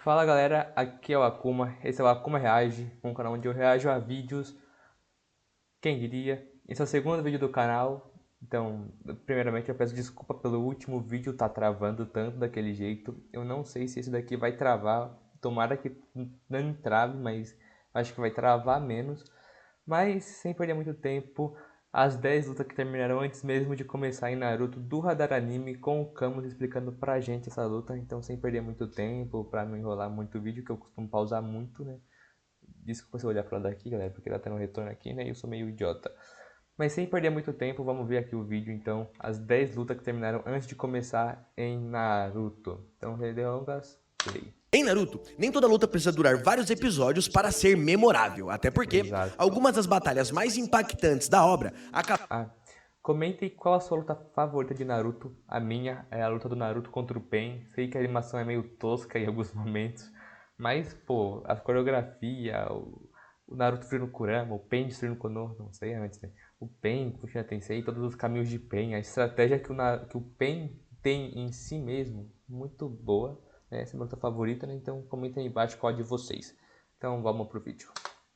Fala galera, aqui é o Akuma, esse é o Akuma Reage, um canal onde eu reajo a vídeos, quem diria. Esse é o segundo vídeo do canal, então primeiramente eu peço desculpa pelo último vídeo tá travando tanto daquele jeito. Eu não sei se esse daqui vai travar, tomara que não trave, mas acho que vai travar menos. Mas sem perder muito tempo, as 10 lutas que terminaram antes mesmo de começar em Naruto do Radar Anime, com o Camus explicando pra gente essa luta. Então sem perder muito tempo, pra não enrolar muito o vídeo, que eu costumo pausar muito, né. Desculpa se eu olhar pra lá daqui, galera, porque tá tendo um retorno aqui, né, e eu sou meio idiota. Mas sem perder muito tempo, vamos ver aqui o vídeo então, as 10 lutas que terminaram antes de começar em Naruto. Então, sem delongas, play. Em Naruto, nem toda luta precisa durar vários episódios para ser memorável, até porque Exato. algumas das batalhas mais impactantes da obra acabam. Comentem qual a sua luta favorita de Naruto. A minha é a luta do Naruto contra o Pain. Sei que a animação é meio tosca em alguns momentos, mas, pô, a coreografia, o Naruto destruindo Kurama, o Pain destruindo Konoha, não sei antes, né? O Pain puxando a Tensei, todos os caminhos de Pain, a estratégia que o Pain tem em si mesmo, muito boa, né? Essa é a minha luta favorita, né? Então comentem aí embaixo qual a de vocês. Então vamos pro vídeo.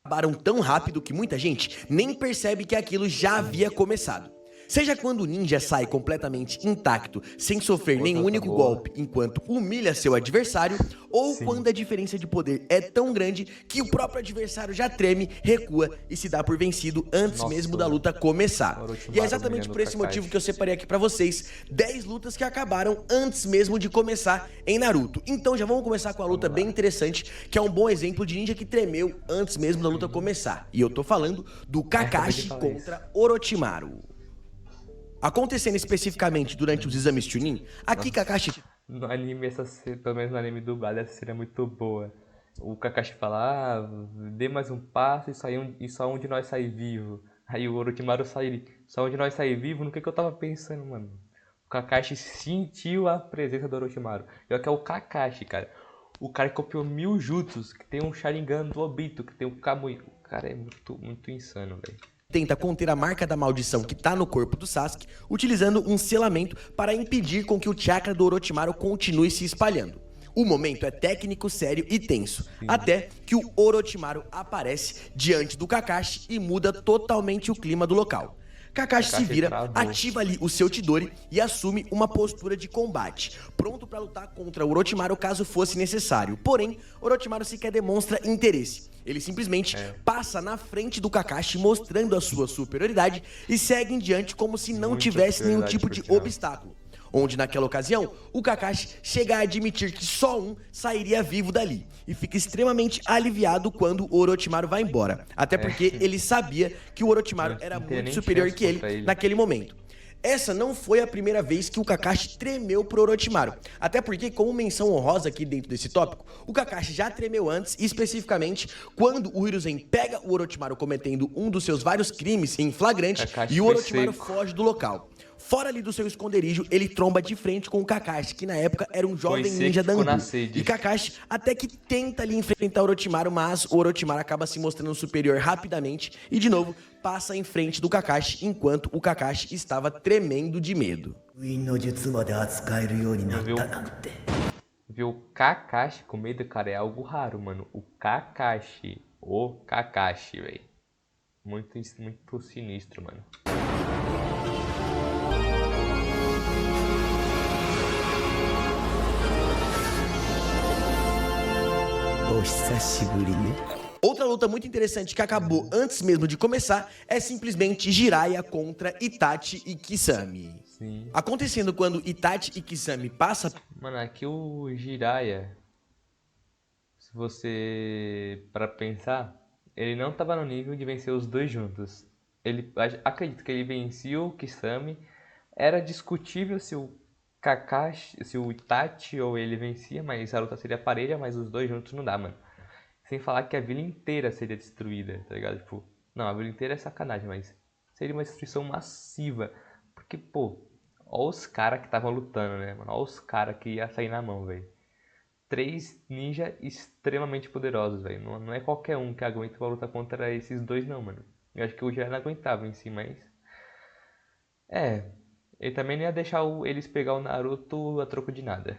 Acabaram tão rápido que muita gente nem percebe que aquilo já havia começado. Seja quando o ninja sai completamente intacto, sem sofrer nenhum único golpe enquanto humilha seu adversário, ou quando a diferença de poder é tão grande que o próprio adversário já treme, recua e se dá por vencido antes mesmo da luta começar. E é exatamente por esse motivo que eu separei aqui pra vocês 10 lutas que acabaram antes mesmo de começar em Naruto. Então já vamos começar com uma luta bem interessante, que é um bom exemplo de ninja que tremeu antes mesmo da luta começar. E eu tô falando do Kakashi contra Orochimaru. Acontecendo especificamente durante os exames Chunin, aqui Kakashi... No anime, pelo menos no anime dublado, essa cena é muito boa. O Kakashi fala, dê mais um passo e só um de nós sai vivo. Aí o Orochimaru sai, só um de nós sai vivo, no que eu tava pensando, mano? O Kakashi sentiu a presença do Orochimaru. E olha que é o Kakashi, cara. O cara que copiou 1000 jutsus, que tem um Sharingan do Obito, que tem um Kamui. O cara é muito insano, velho. Tenta conter a marca da maldição que tá no corpo do Sasuke, utilizando um selamento para impedir com que o chakra do Orochimaru continue se espalhando. O momento é técnico, sério e tenso, até que o Orochimaru aparece diante do Kakashi e muda totalmente o clima do local. Kakashi se vira, ativa ali o seu Chidori e assume uma postura de combate, pronto para lutar contra o Orochimaru caso fosse necessário. Porém, Orochimaru sequer demonstra interesse. Ele simplesmente passa na frente do Kakashi, mostrando a sua superioridade e segue em diante como se não tivesse nenhum tipo de obstáculo. Onde naquela ocasião, o Kakashi chega a admitir que só um sairia vivo dali, e fica extremamente aliviado quando o Orochimaru vai embora, até porque ele sabia que o Orochimaru era muito superior que ele naquele momento. Essa não foi a primeira vez que o Kakashi tremeu pro Orochimaru, até porque, como menção honrosa aqui dentro desse tópico, o Kakashi já tremeu antes, especificamente quando o Hiruzen pega o Orochimaru cometendo um dos seus vários crimes em flagrante e o Orochimaru foge do local. Fora ali do seu esconderijo, ele tromba de frente com o Kakashi, que na época era um jovem ninja Dangu. E Kakashi até que tenta ali enfrentar o Orochimaru, mas o Orochimaru acaba se mostrando superior rapidamente e, de novo, passa em frente do Kakashi, enquanto o Kakashi estava tremendo de medo. Ver o Kakashi com medo, cara, é algo raro, mano. O Kakashi, velho. Muito sinistro, mano. Outra luta muito interessante que acabou antes mesmo de começar é simplesmente Jiraiya contra Itachi e Kisame. Sim. Acontecendo quando Itachi e Kisame passam... Mano, aqui o Jiraiya, se você para pensar, ele não tava no nível de vencer os dois juntos. Acredito que ele vencia o Kisame. Era discutível se o Kakashi, se o Itachi ou ele vencia, mas a luta seria parelha, mas os dois juntos não dá, mano. Sem falar que a vila inteira seria destruída, tá ligado? Tipo, não, a vila inteira é sacanagem, mas seria uma destruição massiva. Porque, pô, ó os caras que estavam lutando, né, mano? Ó os caras que ia sair na mão, velho. 3 ninjas extremamente poderosos, velho. Não é qualquer um que aguenta uma luta contra esses dois, não, mano. Eu acho que o já não aguentava em si, mas... ele também não ia deixar eles pegar o Naruto a troco de nada.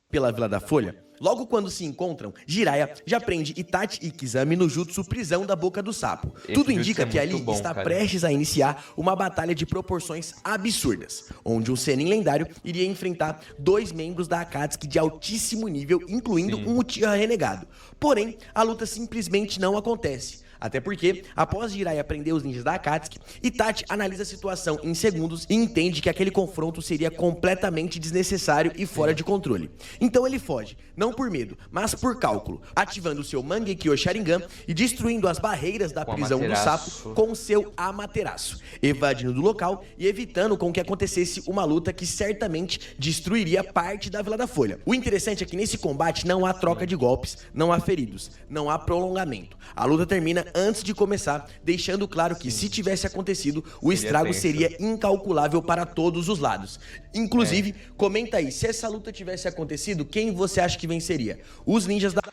pela Vila da Folha. Logo quando se encontram, Jiraiya já prende Itachi e Kisame no jutsu prisão da boca do sapo. Tudo indica que ali está prestes a iniciar uma batalha de proporções absurdas, onde um Sennin lendário iria enfrentar 2 membros da Akatsuki de altíssimo nível, incluindo um Uchiha renegado. Porém, a luta simplesmente não acontece. Até porque, após Jiraiya prender os ninjas da Akatsuki, Itachi analisa a situação em segundos e entende que aquele confronto seria completamente desnecessário e fora de controle. Então ele foge, não por medo, mas por cálculo, ativando seu Mangekyo Sharingan e destruindo as barreiras da prisão do sapo com seu Amaterasu, evadindo do local e evitando com que acontecesse uma luta que certamente destruiria parte da Vila da Folha. O interessante é que nesse combate não há troca de golpes, não há feridos, não há prolongamento. A luta termina antes de começar, deixando claro que se tivesse acontecido, o estrago seria incalculável para todos os lados. Inclusive, comenta aí, se essa luta tivesse acontecido, quem você acha que venceria? Os ninjas da...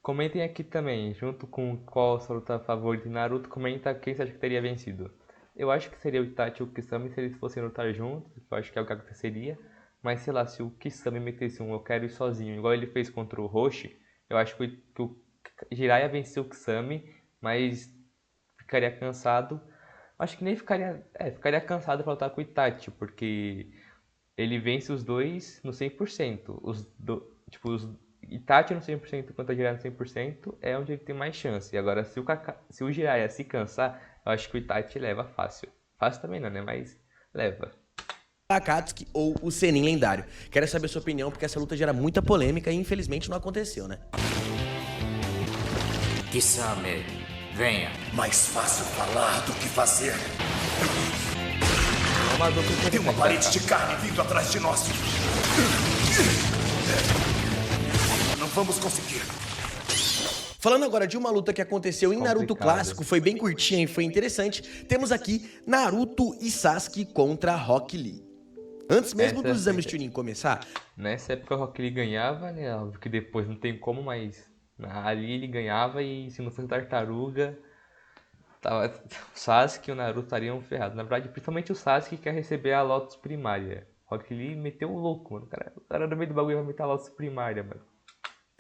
Comentem aqui também, junto com qual a sua luta favorita de Naruto, comenta quem você acha que teria vencido. Eu acho que seria o Itachi e o Kisame se eles fossem lutar juntos, eu acho que é o que aconteceria. Mas sei lá, se o Kisame metesse um eu quero ir sozinho, igual ele fez contra o Roshi, eu acho que o Jiraiya venceu o Kisame, mas ficaria cansado. Acho que nem ficaria cansado pra lutar com o Itachi, porque ele vence os dois no 100%. Os Itachi no 100% quanto a Jiraiya no 100% é onde ele tem mais chance. E agora, se o Jiraiya se cansar, eu acho que o Itachi leva fácil. Fácil também não, né? Mas leva. Akatsuki ou o Sennin lendário. Quero saber a sua opinião, porque essa luta gera muita polêmica e infelizmente não aconteceu, né? Kisame, venha. Mais fácil falar do que fazer. Tem Tem uma parede de carne vindo atrás de nós. Não vamos conseguir. Falando agora de uma luta que aconteceu em Naruto clássico, foi bem curtinha e foi interessante, temos aqui Naruto e Sasuke contra Rock Lee. Antes mesmo dos exames Chunin começar... Nessa época o Rock Lee ganhava, né? Óbvio que depois não tem como, mas ali ele ganhava e se não fosse Tartaruga, o Sasuke e o Naruto estariam ferrados. Na verdade, principalmente o Sasuke quer receber a Lotus primária. O Rock Lee meteu o louco, mano. O cara no meio do bagulho vai meter a Lotus primária, mano.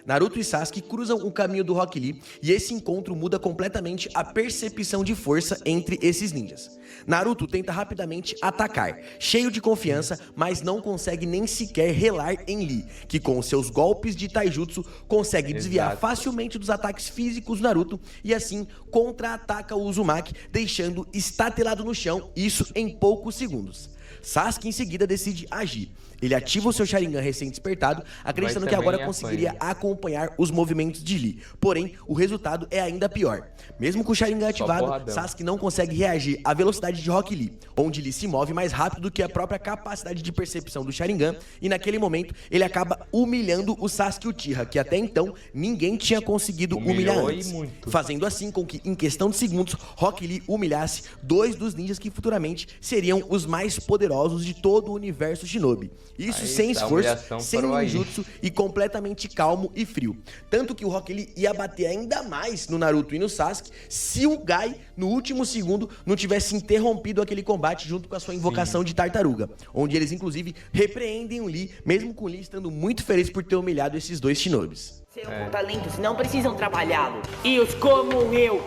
Naruto e Sasuke cruzam o caminho do Rock Lee e esse encontro muda completamente a percepção de força entre esses ninjas. Naruto tenta rapidamente atacar, cheio de confiança, mas não consegue nem sequer relar em Lee, que com seus golpes de taijutsu consegue desviar facilmente dos ataques físicos do Naruto e assim contra-ataca o Uzumaki, deixando estatelado no chão, isso em poucos segundos. Sasuke em seguida decide agir. Ele ativa o seu Sharingan recém-despertado, acreditando que agora conseguiria acompanhar os movimentos de Lee. Porém, o resultado é ainda pior. Mesmo com o Sharingan ativado, Sasuke não consegue reagir à velocidade de Rock Lee, onde Lee se move mais rápido do que a própria capacidade de percepção do Sharingan, e naquele momento ele acaba humilhando o Sasuke Uchiha, que até então ninguém tinha conseguido humilhar antes, fazendo assim com que em questão de segundos Rock Lee humilhasse 2 dos ninjas que futuramente seriam os mais poderosos de todo o universo Shinobi. Isso sem esforço, sem ninjutsu e completamente calmo e frio. Tanto que o Rock Lee ia bater ainda mais no Naruto e no Sasuke se o Gai, no último segundo, não tivesse interrompido aquele combate junto com a sua invocação de tartaruga. Onde eles, inclusive, repreendem o Lee, mesmo com o Lee estando muito feliz por ter humilhado esses 2 shinobis. Serão com talentos, não precisam trabalhá-lo. E os como eu.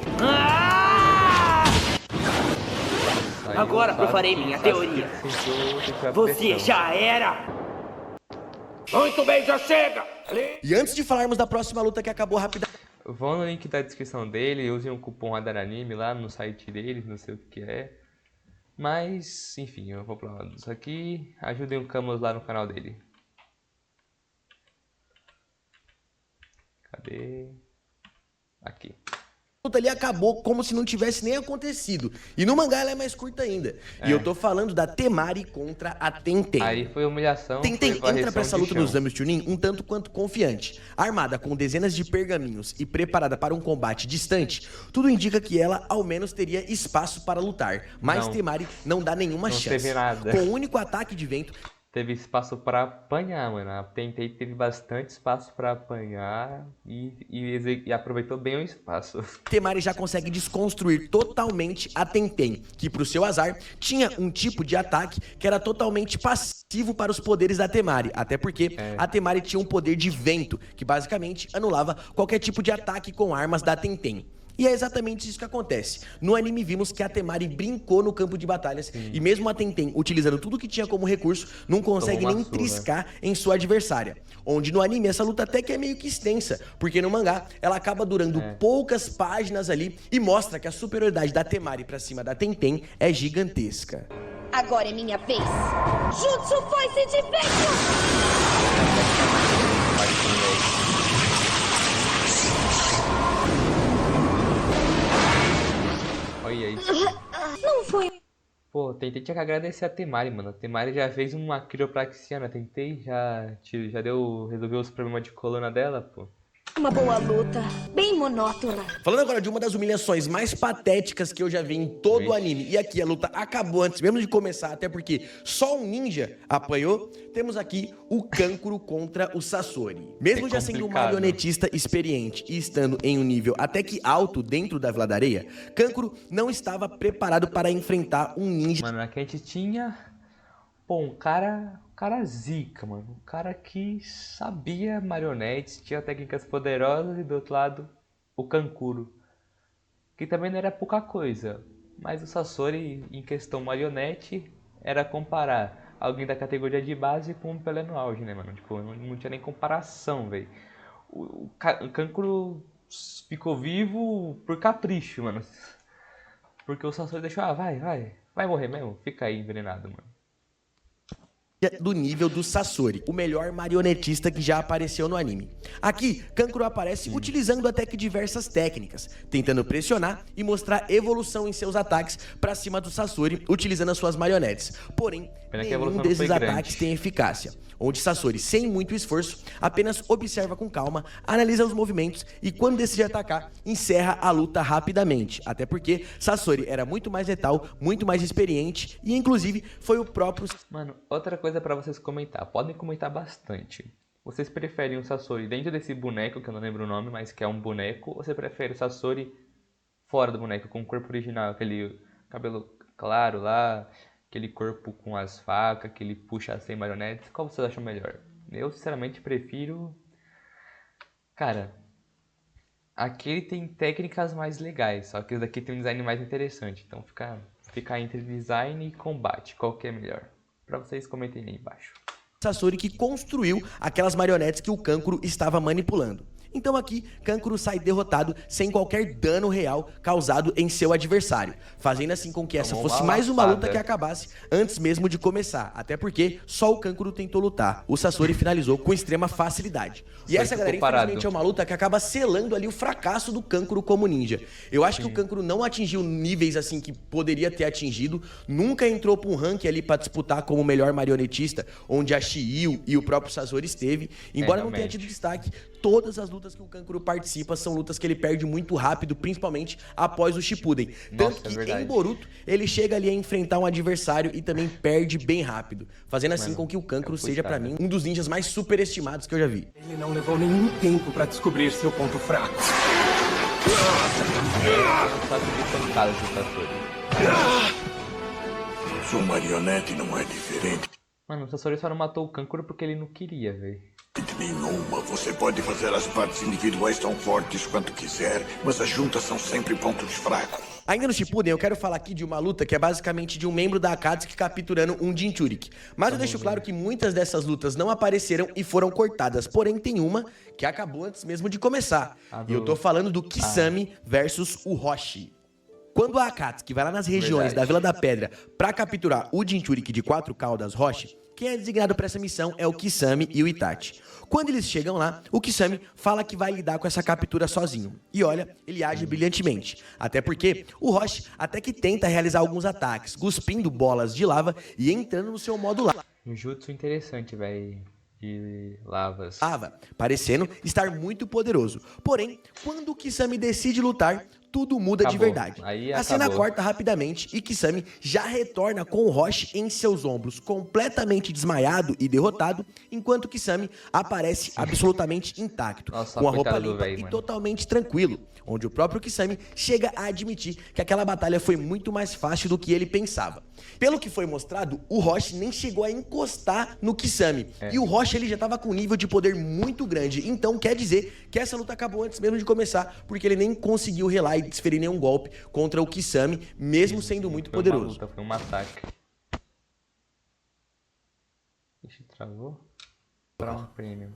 Agora provarei minha teoria. Você já era! Muito bem, já chega! E antes de falarmos da próxima luta que acabou rapidamente... Vão no link da descrição dele, usem o cupom ADARANIME lá no site deles, não sei o que é. Mas, enfim, eu vou falar disso aqui. Ajudem o Camus lá no canal dele. Cadê? Aqui. A luta ali acabou como se não tivesse nem acontecido. E no mangá ela é mais curta ainda. E eu tô falando da Temari contra a Tenten. Aí foi humilhação. Tenten entra pra essa luta nos exames Chunin um tanto quanto confiante. Armada com dezenas de pergaminhos e preparada para um combate distante, tudo indica que ela ao menos teria espaço para lutar. Mas Temari não dá nenhuma chance. Teve nada. Com o único ataque de vento... teve espaço pra apanhar, mano. A Tentei teve bastante espaço pra apanhar e aproveitou bem o espaço. Temari já consegue desconstruir totalmente a Tenten, que pro seu azar tinha um tipo de ataque que era totalmente passivo para os poderes da Temari, até porque a Temari tinha um poder de vento, que basicamente anulava qualquer tipo de ataque com armas da Tenten. E é exatamente isso que acontece. No anime vimos que a Temari brincou no campo de batalhas e mesmo a Tenten, utilizando tudo que tinha como recurso, não consegue nem triscar em sua adversária. Onde no anime essa luta até que é meio que extensa, porque no mangá ela acaba durando poucas páginas ali e mostra que a superioridade da Temari pra cima da Tenten é gigantesca. Agora é minha vez. Jutsu Foice de Vento! Olha isso. Não foi. Pô, Tentei tinha que agradecer a Temari, mano. A Temari já fez uma quiropraxia, né? Tentei, resolveu os problemas de coluna dela, pô. Uma boa luta, bem monótona. Falando agora de uma das humilhações mais patéticas que eu já vi em todo o anime, e aqui a luta acabou antes mesmo de começar, até porque só um ninja apanhou, temos aqui o Kankuro contra o Sasori. Mesmo já sendo um marionetista experiente e estando em um nível até que alto dentro da Vila da Areia, Kankuro não estava preparado para enfrentar um ninja. Mano, aqui a gente tinha, pô, um cara zica, mano. Um cara que sabia marionetes, tinha técnicas poderosas e do outro lado o Kankuro, que também não era pouca coisa. Mas o Sasori, em questão marionete, era comparar alguém da categoria de base com um Pelé no auge, né, mano? Tipo, não tinha nem comparação, velho. O Kankuro ficou vivo por capricho, mano. Porque o Sasori deixou, vai morrer mesmo, fica aí envenenado, mano. Do nível do Sasori, o melhor marionetista que já apareceu no anime. Aqui, Kankuro aparece utilizando até que diversas técnicas, tentando pressionar e mostrar evolução em seus ataques pra cima do Sasori, utilizando as suas marionetes. Porém, nenhum desses ataques tem eficácia, onde Sasori, sem muito esforço, apenas observa com calma, analisa os movimentos e quando decide atacar, encerra a luta rapidamente, até porque Sasori era muito mais letal, muito mais experiente e inclusive foi o próprio... Mano, outra coisa pra vocês comentar, podem comentar bastante. Vocês preferem o Sasori dentro desse boneco, que eu não lembro o nome, mas que é um boneco, ou você prefere o Sasori fora do boneco, com o corpo original, aquele cabelo claro lá, aquele corpo com as facas, que ele puxa sem marionetes? Qual vocês acham melhor? Eu, sinceramente, prefiro... Cara, aquele tem técnicas mais legais, só que esse daqui tem um design mais interessante. Então fica entre design e combate, qual que é melhor? Pra vocês comentem aí embaixo. Sasori que construiu aquelas marionetes que o Kankuro estava manipulando. Então aqui, Kankuro sai derrotado sem qualquer dano real causado em seu adversário, fazendo assim com que essa fosse mais uma luta que acabasse antes mesmo de começar, até porque só o Kankuro tentou lutar, o Sasori finalizou com extrema facilidade. E essa, galera, infelizmente é uma luta que acaba selando ali o fracasso do Kankuro como ninja. Eu acho que o Kankuro não atingiu níveis assim que poderia ter atingido, nunca entrou pra um ranking ali pra disputar como o melhor marionetista, onde a Shiryu e o próprio Sasori esteve, embora não tenha tido destaque. Todas as lutas que o Kankuro participa são lutas que ele perde muito rápido, principalmente após o Shippuden. Tanto que em Boruto, ele chega ali a enfrentar um adversário e também perde bem rápido, fazendo assim com que o Kankuro seja, pra mim, um dos ninjas mais superestimados que eu já vi. Ele não levou nenhum tempo pra descobrir seu ponto fraco. Sua marionete não é diferente Mano, o Sasori só não matou o Kankuro porque ele não queria, velho. nenhuma. Você pode fazer as partes individuais tão fortes quanto quiser, mas as juntas são sempre pontos fracos. Ainda no Shippuden, eu quero falar aqui de uma luta que é basicamente de um membro da Akatsuki capturando um Jinchuriki. Mas eu deixo claro que muitas dessas lutas não apareceram e foram cortadas. Porém, tem uma que acabou antes mesmo de começar. E eu tô falando do Kisame versus o Roshi. Quando a Akatsuki vai lá nas regiões da Vila da Pedra pra capturar o Jinchuriki de 4 caudas Roshi, quem é designado para essa missão é o Kisame e o Itachi. Quando eles chegam lá, o Kisame fala que vai lidar com essa captura sozinho. E olha, ele age brilhantemente. Até porque o Roshi até que tenta realizar alguns ataques, cuspindo bolas de lava e entrando no seu modo lava. Um jutsu interessante, velho. De lavas. Parecendo estar muito poderoso. Porém, quando o Kisame decide lutar, tudo muda de Acabou. verdade. Aí A cena acabou. corta rapidamente e Kisame já retorna com o Roshi em seus ombros, completamente desmaiado e derrotado, enquanto Kisame aparece absolutamente intacto, Nossa, com a roupa coitado do limpa véi, e mano. totalmente tranquilo, onde o próprio Kisame chega a admitir que aquela batalha foi muito mais fácil do que ele pensava. Pelo que foi mostrado, o Roshi nem chegou a encostar no Kisame, e o Roshi ele já estava com um nível de poder muito grande, então quer dizer que essa luta acabou antes mesmo de começar, porque ele nem conseguiu relar e desferir nenhum golpe contra o Kisame, mesmo sendo muito Foi uma poderoso. luta, foi um ataque. Ixi, travou? Pra um prêmio.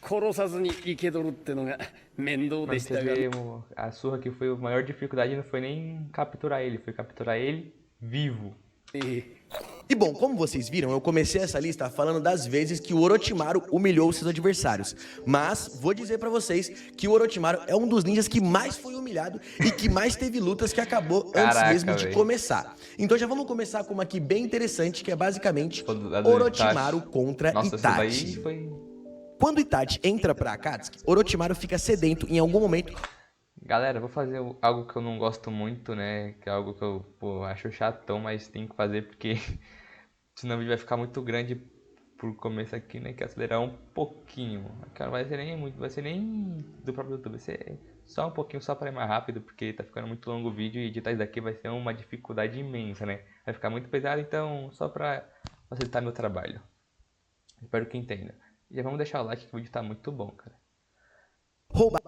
殺さずに生け捕るってのが面倒で Mas した você が vê, a surra que foi a maior dificuldade não foi nem capturar ele, foi capturar ele vivo. E bom, como vocês viram, eu comecei essa lista falando das vezes que o Orochimaru humilhou seus adversários. Mas vou dizer pra vocês que o Orochimaru é um dos ninjas que mais foi humilhado e que mais teve lutas que acabou antes Caraca, mesmo de véi. começar. Então já vamos começar com uma aqui bem interessante, que é basicamente A do Orochimaru Itachi. contra Nossa, essa daí Itachi. foi... Quando Itachi entra pra Akatsuki, Orochimaru fica sedento em algum momento. Galera, vou fazer algo que eu não gosto muito, né? Que é algo que eu, acho chatão, mas tem que fazer porque senão o vídeo vai ficar muito grande por começo aqui, né? Que acelerar um pouquinho. Cara, vai ser nem muito, vai ser nem do próprio YouTube, vai ser só um pouquinho, só para ir mais rápido, porque tá ficando muito longo o vídeo e editar isso daqui vai ser uma dificuldade imensa, né? Vai ficar muito pesado, então só pra facilitar meu trabalho. Espero que entenda. E já vamos deixar o like que o vídeo tá muito bom, cara. Rouba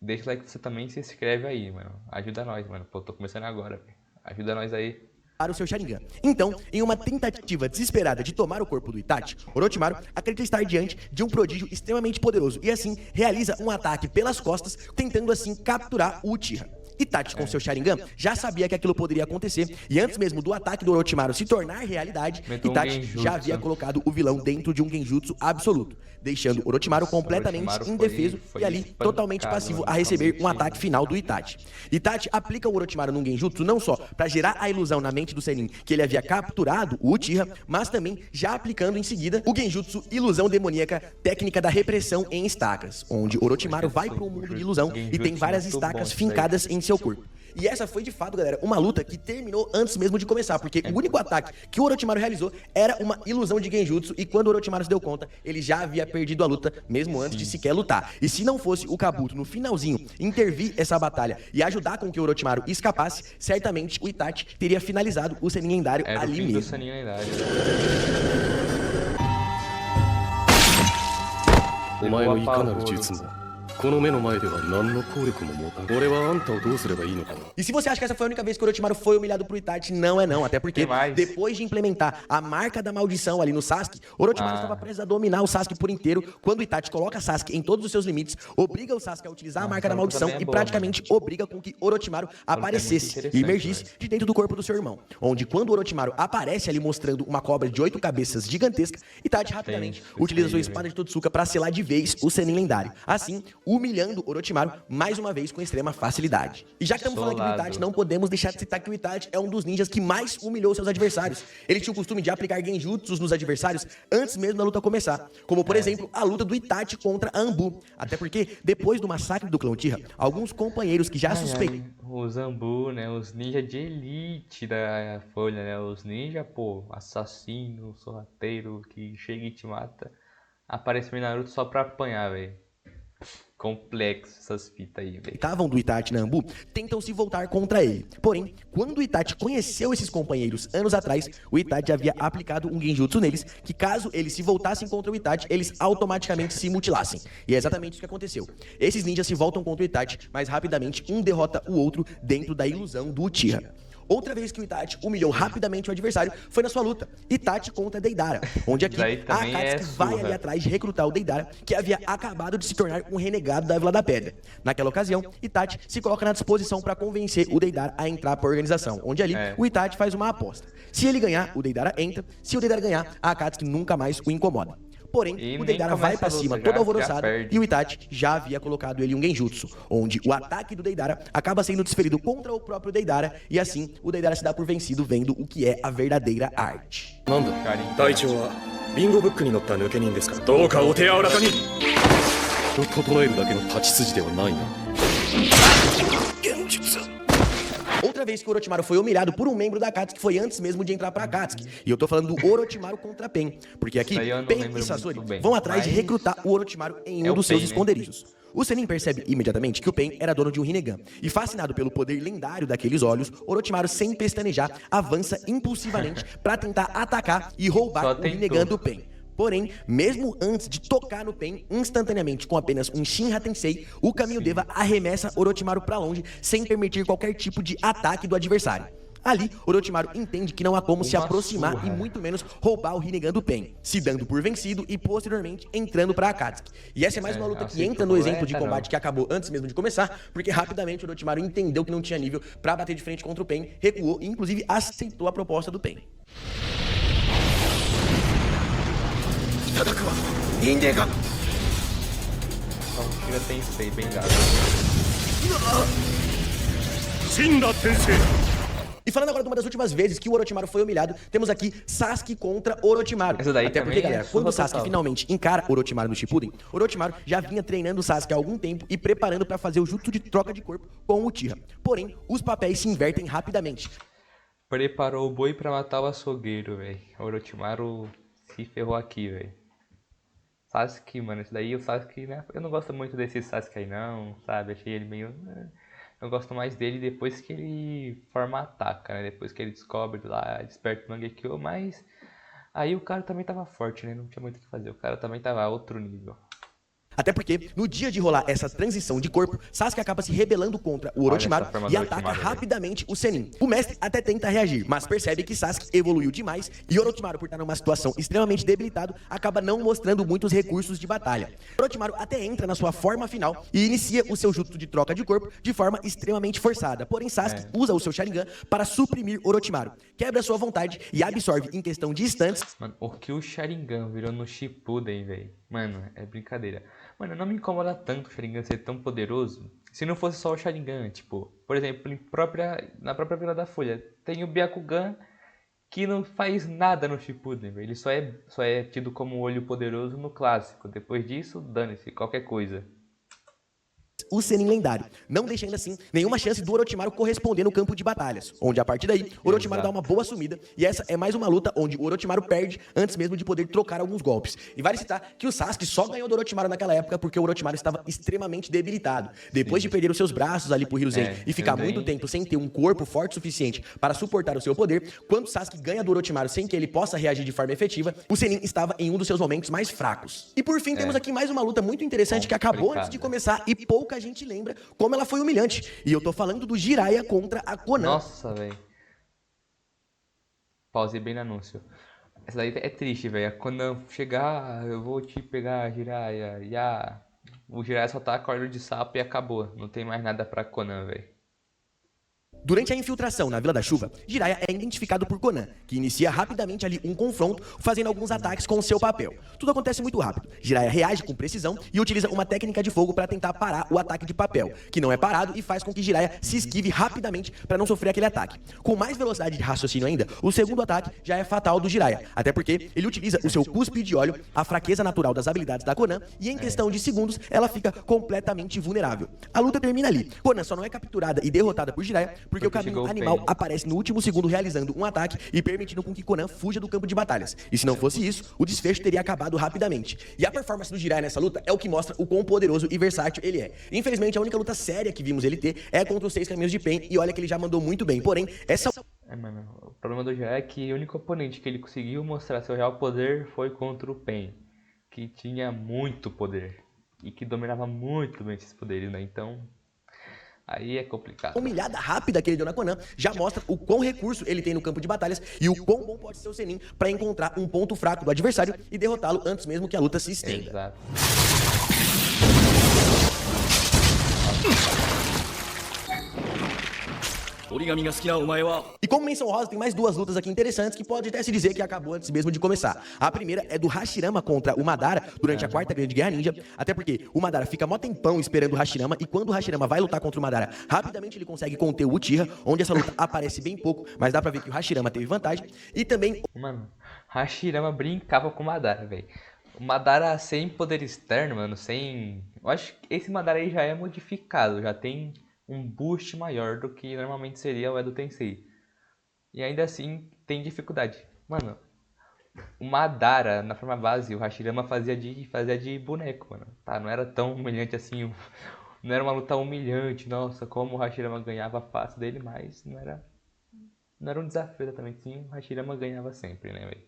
Deixa o like você também e se inscreve aí, mano. Ajuda nós, mano. Pô, tô começando agora, velho. Ajuda nós aí. para o seu Sharingan. Então, em uma tentativa desesperada de tomar o corpo do Itachi, Orochimaru acredita estar diante de um prodígio extremamente poderoso e assim realiza um ataque pelas costas, tentando assim capturar o Uchiha. Itachi, com seu Sharingan, já sabia que aquilo poderia acontecer, e antes mesmo do ataque do Orochimaru se tornar realidade, Meteu um Itachi genjutsu. já havia colocado o vilão dentro de um genjutsu absoluto, deixando Orochimaru completamente Orochimaru indefeso foi e ali espancado, totalmente passivo a receber um ataque final do Itachi. Itachi aplica o Orochimaru num genjutsu não só para gerar a ilusão na mente do Sennin que ele havia capturado o Uchiha, mas também já aplicando em seguida o genjutsu Ilusão Demoníaca, técnica da repressão em estacas, onde Orochimaru vai para um mundo de ilusão e tem várias Genjutsu muito estacas bom, fincadas em seu corpo. E essa foi de fato, galera, uma luta que terminou antes mesmo de começar, porque o único ataque que o Orochimaru realizou era uma ilusão de genjutsu, e quando o Orochimaru se deu conta, ele já havia perdido a luta, mesmo antes de sequer lutar. E se não fosse o Kabuto no finalzinho intervir essa batalha e ajudar com que o Orochimaru escapasse, certamente o Itachi teria finalizado o Sennin lendário Era o ali fim do mesmo. Sennin lendário. お前のいかなる術もこの目の前では何の効力も持たん。俺はあんたをどうすればいいのかな。 E se você acha que essa foi a única vez que o Orochimaru foi humilhado pro Itachi, não é não, até porque Tem mais. depois de implementar a marca da maldição ali no Sasuke, Orochimaru estava prestes a dominar o Sasuke por inteiro, quando o Itachi coloca Sasuke em todos os seus limites, obriga o Sasuke a utilizar a marca da essa luta maldição também é e boa, praticamente obriga com que Orochimaru aparecesse interessante, e emergisse de dentro do corpo do seu irmão, onde quando o Orochimaru aparece ali mostrando uma cobra de 8 cabeças gigantesca, Itachi rapidamente utiliza sua espada de Totsuka para selar de vez o Sennin lendário, assim humilhando Orochimaru mais uma vez com extrema facilidade. E já que estamos falando aqui do Itachi, não podemos deixar de citar que o Itachi é um dos ninjas que mais humilhou seus adversários. Ele tinha o costume de aplicar genjutsus nos adversários antes mesmo da luta começar, como por exemplo a luta do Itachi contra a Anbu. Até porque, depois do massacre do clã Uchiha, alguns companheiros que já suspeitavam Os Anbu, né? Os ninjas de elite da Folha, né? Os ninjas, pô, assassino, sorrateiro, que chega e te mata. Apareceu em Naruto só pra apanhar, velho. Complexo essas fitas aí, velho. do Itachi na Anbu, tentam se voltar contra ele. Porém, quando o Itachi conheceu esses companheiros anos atrás, o Itachi havia aplicado um genjutsu neles, que caso eles se voltassem contra o Itachi, eles automaticamente se mutilassem. E é exatamente isso que aconteceu. Esses ninjas se voltam contra o Itachi, mas rapidamente um derrota o outro dentro da ilusão do Uchiha. Outra vez que o Itachi humilhou rapidamente o adversário foi na sua luta, Itachi contra Deidara, onde aqui Daí a também Akatsuki vai surra. ali atrás de recrutar o Deidara, que havia acabado de se tornar um renegado da Vila da Pedra. Naquela ocasião, Itachi se coloca na disposição para convencer o Deidara a entrar para a organização, onde ali o Itachi faz uma aposta. Se ele ganhar, o Deidara entra, se o Deidara ganhar, a Akatsuki nunca mais o incomoda. Porém, E o nem Deidara vai começa pra a luta, cima já todo alvoroçado perde. e o Itachi já havia colocado ele em um genjutsu, onde o ataque do Deidara acaba sendo desferido contra o próprio Deidara e assim o Deidara se dá por vencido vendo o que é a verdadeira arte. なんだ Sharingan. 隊長はビンゴブックに載った抜け人ですか。どうかお手柔らかに。を整えるだけの太刀筋ではないな。Outra vez que o Orochimaru foi humilhado por um membro da Akatsuki foi antes mesmo de entrar pra Akatsuki. E eu tô falando do Orochimaru contra Pen. Porque aqui, Pen e Sasori vão atrás de recrutar o Orochimaru em um dos seus esconderijos. O Sennin percebe imediatamente que o Pen era dono de um Rinnegan. E fascinado pelo poder lendário daqueles olhos, Orochimaru, sem pestanejar, avança impulsivamente pra tentar atacar e roubar o Rinnegan do Pen. Porém, mesmo antes de tocar no Pen, instantaneamente com apenas um Shinra Tensei, o Caminho Deva arremessa Orochimaru pra longe, sem permitir qualquer tipo de ataque do adversário. Ali, Orochimaru entende que não há como se aproximar e muito menos roubar o Rinnegan do Pen, se dando por vencido e posteriormente entrando pra Akatsuki. E essa é mais uma luta que entra no exemplo de combate que acabou antes mesmo de começar, porque rapidamente Orochimaru entendeu que não tinha nível pra bater de frente contra o Pen, recuou e inclusive aceitou a proposta do Pen. Então Shinra Tensei, bem dado. Shinra Tensei! E falando agora de uma das últimas vezes que o Orochimaru foi humilhado, temos aqui Sasuke contra Orochimaru. Até porque, galera, quando o Sasuke finalmente encara Orochimaru no Shippuden, Orochimaru já vinha treinando o Sasuke há algum tempo e preparando pra fazer o jutsu de troca de corpo com o Uchiha. Porém, os papéis se invertem rapidamente. Preparou o boi pra matar o açougueiro, velho. Orochimaru se ferrou aqui, velho. Sasuke, mano, esse daí, o Sasuke, né? Eu não gosto muito desse Sasuke aí não, sabe? Achei ele meio... Eu gosto mais dele depois que ele forma ataca, né? Depois que ele descobre lá, desperta o Mangekyo, mas... Aí o cara também tava forte, né? Não tinha muito o que fazer, o cara também tava a outro nível. Até porque, no dia de rolar essa transição de corpo, Sasuke acaba se rebelando contra o Orochimaru e ataca rapidamente o Sennin. O mestre até tenta reagir, mas percebe que Sasuke evoluiu demais e Orochimaru, por estar numa situação extremamente debilitado, acaba não mostrando muitos recursos de batalha. Orochimaru até entra na sua forma final e inicia o seu jutsu de troca de corpo de forma extremamente forçada. Porém, Sasuke usa o seu Sharingan para suprimir Orochimaru, quebra sua vontade e absorve em questão de instantes... Mano, o que o Sharingan virou no Shippuden, velho? Mano, é brincadeira. Mano, não me incomoda tanto o Sharingan ser tão poderoso se não fosse só o Sharingan. Tipo, por exemplo, na própria Vila da Folha, tem o Byakugan que não faz nada no Shippuden, velho. Ele só é tido como olho poderoso no clássico. Depois disso, dane-se, qualquer coisa. O Sennin lendário, não deixando assim nenhuma chance do Orochimaru corresponder no campo de batalhas, onde a partir daí, Orochimaru dá uma boa sumida, e essa é mais uma luta onde o Orochimaru perde antes mesmo de poder trocar alguns golpes. E vale citar que o Sasuke só ganhou do Orochimaru naquela época porque o Orochimaru estava extremamente debilitado. Depois de perder os seus braços ali pro Hiruzen e ficar muito tempo sem ter um corpo forte o suficiente para suportar o seu poder, quando o Sasuke ganha do Orochimaru sem que ele possa reagir de forma efetiva, o Sennin estava em um dos seus momentos mais fracos. E por fim, temos aqui mais uma luta muito interessante que acabou antes de começar e pouca gente lembra como ela foi humilhante. E eu tô falando do Jiraiya contra a Konan. Nossa, velho. Pausei bem no anúncio. Essa daí é triste, velho. A Konan chegar, eu vou te pegar, Jiraiya. O Jiraiya só tá com a olho de sapo e acabou. Não tem mais nada pra Konan, velho. Durante a infiltração na Vila da Chuva, Jiraiya é identificado por Konan, que inicia rapidamente ali um confronto, fazendo alguns ataques com o seu papel. Tudo acontece muito rápido. Jiraiya reage com precisão e utiliza uma técnica de fogo para tentar parar o ataque de papel, que não é parado e faz com que Jiraiya se esquive rapidamente para não sofrer aquele ataque. Com mais velocidade de raciocínio ainda, o segundo ataque já é fatal do Jiraiya, até porque ele utiliza o seu cuspe de óleo, a fraqueza natural das habilidades da Konan, e em questão de segundos ela fica completamente vulnerável. A luta termina ali. Konan só não é capturada e derrotada por Jiraiya porque o caminho animal aparece no último segundo realizando um ataque e permitindo com que Konan fuja do campo de batalhas. E se não fosse isso, o desfecho teria acabado rapidamente. E a performance do Jiraiya nessa luta é o que mostra o quão poderoso e versátil ele é. Infelizmente, a única luta séria que vimos ele ter é contra os 6 caminhos de Pen, e olha que ele já mandou muito bem. Porém, essa... mano, o problema do Jiraiya é que o único oponente que ele conseguiu mostrar seu real poder foi contra o Pen, que tinha muito poder e que dominava muito bem esses poderes, né? Então... aí é complicado. A humilhada rápida que ele deu na Konan já mostra o quão recurso ele tem no campo de batalhas e o quão bom pode ser o Sennin para encontrar um ponto fraco do adversário e derrotá-lo antes mesmo que a luta se estenda. Exato. E como menção rosa, tem mais duas lutas aqui interessantes que pode até se dizer que acabou antes mesmo de começar. A primeira é do Hashirama contra o Madara durante a quarta grande guerra ninja, até porque o Madara fica mó tempão esperando o Hashirama, e quando o Hashirama vai lutar contra o Madara, rapidamente ele consegue conter o Uchiha, onde essa luta aparece bem pouco, mas dá pra ver que o Hashirama teve vantagem. E também... mano, Hashirama brincava com o Madara, velho. o Madara sem poder externo, mano, sem... Eu acho que esse Madara aí já é modificado, já tem um boost maior do que normalmente seria o Edo Tensei. E ainda assim tem dificuldade. Mano, o Madara na forma base, o Hashirama fazia de boneco, mano. Tá, não era tão humilhante assim, não era uma luta humilhante, nossa, como o Hashirama ganhava fácil dele, mas não era um desafio exatamente, sim, o Hashirama ganhava sempre, né, velho?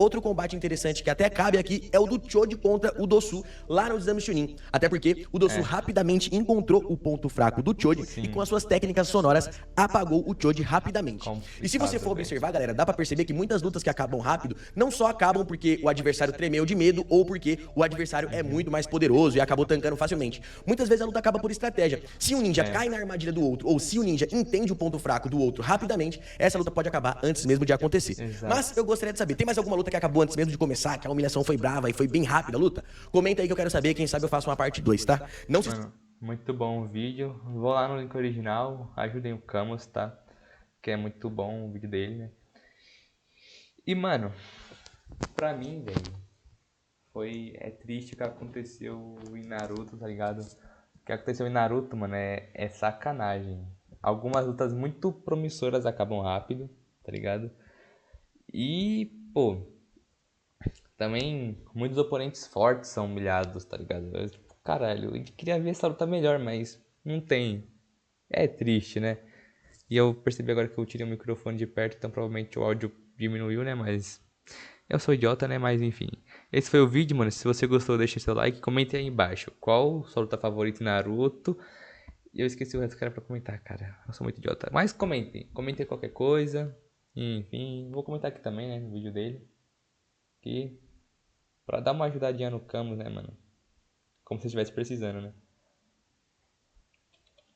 Outro combate interessante que até cabe aqui é o do Choji contra o Dosu lá no Exame Chunin. Até porque o Dosu rapidamente encontrou o ponto fraco do Choji e com as suas técnicas sonoras apagou o Choji rapidamente. E se você for observar, galera, dá pra perceber que muitas lutas que acabam rápido não só acabam porque o adversário tremeu de medo ou porque o adversário é muito mais poderoso e acabou tancando facilmente. Muitas vezes a luta acaba por estratégia. Se um ninja cai na armadilha do outro ou se o ninja entende o ponto fraco do outro rapidamente, essa luta pode acabar antes mesmo de acontecer. Mas eu gostaria de saber, tem mais alguma luta que acabou antes mesmo de começar, que a humilhação foi brava e foi bem rápida a luta? Comenta aí que eu quero saber, quem sabe eu faço uma parte 2, tá? Não se... Mano, muito bom o vídeo. Vou lá no link original, ajudem o Camus, tá? Que é muito bom o vídeo dele, né? E, mano, pra mim, velho, é triste o que aconteceu em Naruto, tá ligado? O que aconteceu em Naruto, mano, é sacanagem. Algumas lutas muito promissoras acabam rápido, tá ligado? E, pô, também muitos oponentes fortes são humilhados, tá ligado? Tipo, caralho, eu queria ver essa luta melhor, mas não tem. É triste, né? E eu percebi agora que eu tirei o microfone de perto, então provavelmente o áudio diminuiu, né? Mas eu sou idiota, né? Mas enfim. Esse foi o vídeo, mano. Se você gostou, deixa seu like. Comente aí embaixo qual sua luta favorita em Naruto. E eu esqueci o resto que era pra comentar, cara. Eu sou muito idiota. Mas comentem. Comentem qualquer coisa. Enfim, vou comentar aqui também, né? No vídeo dele. Que... Pra dar uma ajudadinha no Camus, né, mano? Como se estivesse precisando, né?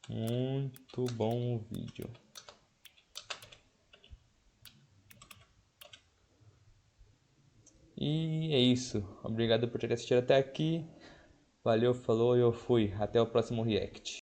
Muito bom o vídeo. E é isso. Obrigado por ter assistido até aqui. Valeu, falou e eu fui. Até o próximo react.